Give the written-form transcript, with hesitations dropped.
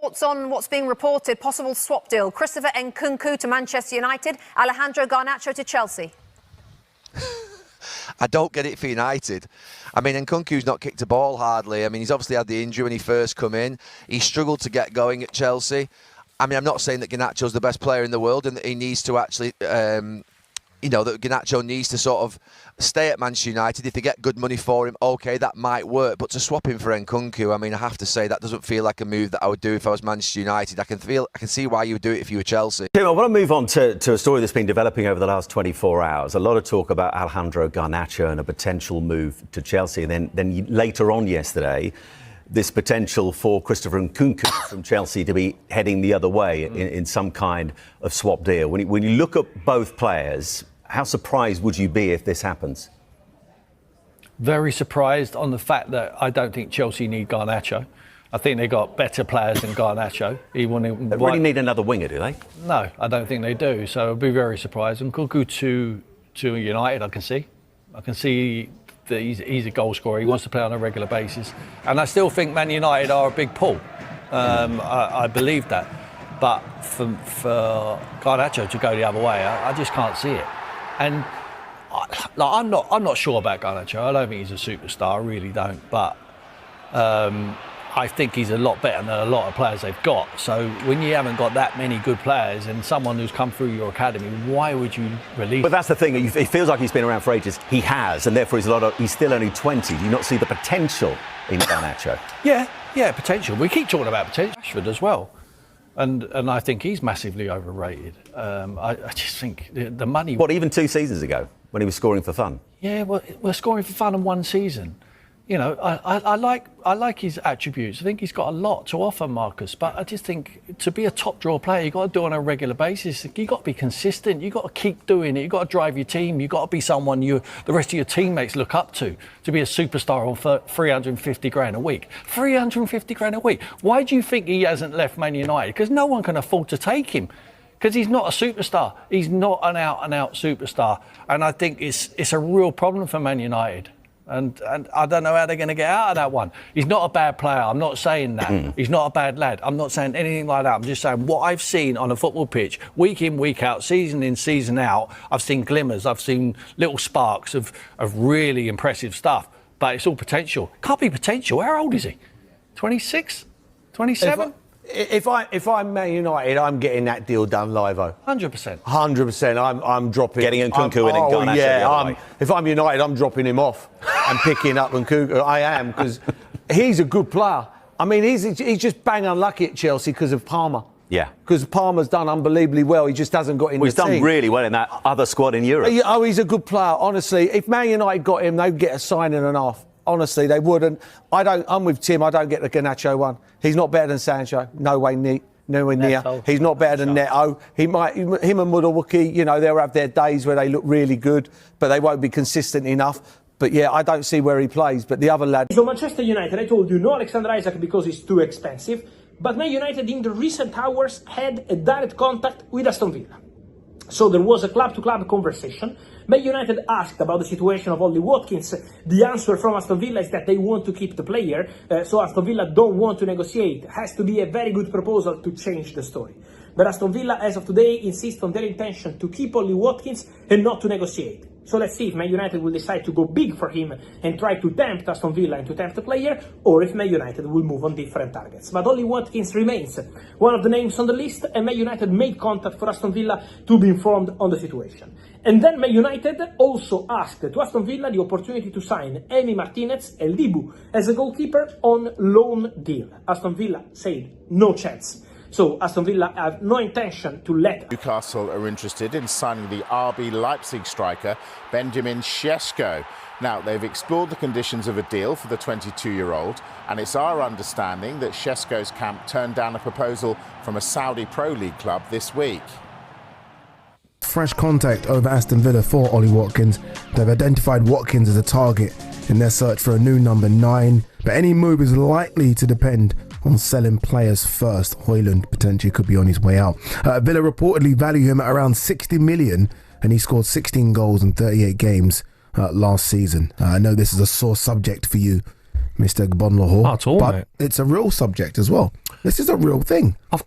Thoughts on what's being reported, possible swap deal. Christopher Nkunku to Manchester United, Alejandro Garnacho to Chelsea. I don't get it for United. I mean, Nkunku's not kicked a ball hardly. I mean, he's obviously had the injury when he first come in. He struggled to get going at Chelsea. I mean, I'm not saying that Garnacho's the best player in the world and that he needs to actually... that Garnacho needs to sort of stay at Manchester United. If they get good money for him, OK, that might work. But to swap him for Nkunku, I mean, I have to say that doesn't feel like a move that I would do if I was Manchester United. I can see why you would do it if you were Chelsea. Tim, I want to move on to a story that's been developing over the last 24 hours. A lot of talk about Alejandro Garnacho and a potential move to Chelsea. And then later on yesterday, this potential for Christopher Nkunku from Chelsea to be heading the other way in some kind of swap deal. When you look at both players, how surprised would you be if this happens? Very surprised on the fact that I don't think Chelsea need Garnacho. I think they've got better players than Garnacho. They really need another winger, do they? No, I don't think they do. So I'd be very surprised. And Nkunku to United, I can see that he's a goal scorer. He wants to play on a regular basis. And I still think Man United are a big pull. I believe that. But for Garnacho to go the other way, I just can't see it. And I'm not sure about Garnacho. I don't think he's a superstar. I really don't. But I think he's a lot better than a lot of players they've got. So when you haven't got that many good players and someone who's come through your academy, why would you release? But that's the thing. It feels like he's been around for ages. He has, and therefore he's still only 20. Do you not see the potential in Garnacho? Yeah, potential. We keep talking about potential. Rashford as well. And I think he's massively overrated. I just think the money... What, even 2 seasons ago, when he was scoring for fun? Yeah, well, we're scoring for fun in one season. You know, I like his attributes. I think he's got a lot to offer, Marcus. But I just think to be a top draw player, you've got to do it on a regular basis. You've got to be consistent. You've got to keep doing it. You've got to drive your team. You've got to be someone the rest of your teammates look up to be a superstar on 350 grand a week. 350 grand a week. Why do you think he hasn't left Man United? Because no one can afford to take him. Because he's not a superstar. He's not an out-and-out superstar. And I think it's a real problem for Man United. And I don't know how they're going to get out of that one. He's not a bad player. I'm not saying that. He's not a bad lad. I'm not saying anything like that. I'm just saying what I've seen on a football pitch, week in, week out, season in, season out, I've seen glimmers. I've seen little sparks of really impressive stuff. But it's all potential. Can't be potential. How old is he? 26? 27? If I'm Man United, I'm getting that deal done live-o. 100%. 100%. I'm dropping... Getting Nkunku in and Garnacho the other way. If I'm United, I'm dropping him off and picking up Nkunku. I am, because he's a good player. I mean, he's just bang unlucky at Chelsea because of Palmer. Yeah. Because Palmer's done unbelievably well. He just hasn't got in the team. He's done really well in that other squad in Europe. He's a good player. Honestly, if Man United got him, they'd get a signing and a half. Honestly, they wouldn't. I'm with Tim. I don't get the Garnacho one. He's not better than Sancho. Nowhere near. He's not better than Neto. Him and Mudawuki, they'll have their days where they look really good, but they won't be consistent enough. But yeah, I don't see where he plays. But the other lad... So Manchester United, I told you, no Alexander Isak because he's too expensive. But Man United in the recent hours had a direct contact with Aston Villa. So there was a club-to-club conversation. Man United asked about the situation of Ollie Watkins. The answer from Aston Villa is that they want to keep the player. So Aston Villa don't want to negotiate. It has to be a very good proposal to change the story. But Aston Villa, as of today, insists on their intention to keep Ollie Watkins and not to negotiate. So let's see if Man United will decide to go big for him and try to tempt Aston Villa and to tempt the player, or if Man United will move on different targets. But Ollie Watkins remains one of the names on the list, and Man United made contact for Aston Villa to be informed on the situation. And then Man United also asked to Aston Villa the opportunity to sign Emi Martinez El Dibu as a goalkeeper on loan deal. Aston Villa said no chance. So Aston Villa have no intention to let... Newcastle are interested in signing the RB Leipzig striker Benjamin SEŠKO. Now, they've explored the conditions of a deal for the 22-year-old, and it's our understanding that SEŠKO's camp turned down a proposal from a Saudi Pro League club this week. Fresh contact over Aston Villa for Ollie Watkins. They've identified Watkins as a target in their search for a new number 9, but any move is likely to depend on selling players first. Højlund potentially could be on his way out. Villa reportedly value him at around 60 million, and he scored 16 goals in 38 games last season. I know this is a sore subject for you, Mr. Gbonlahor, Not at all, but mate. it's a real subject as well. This is a real thing. Of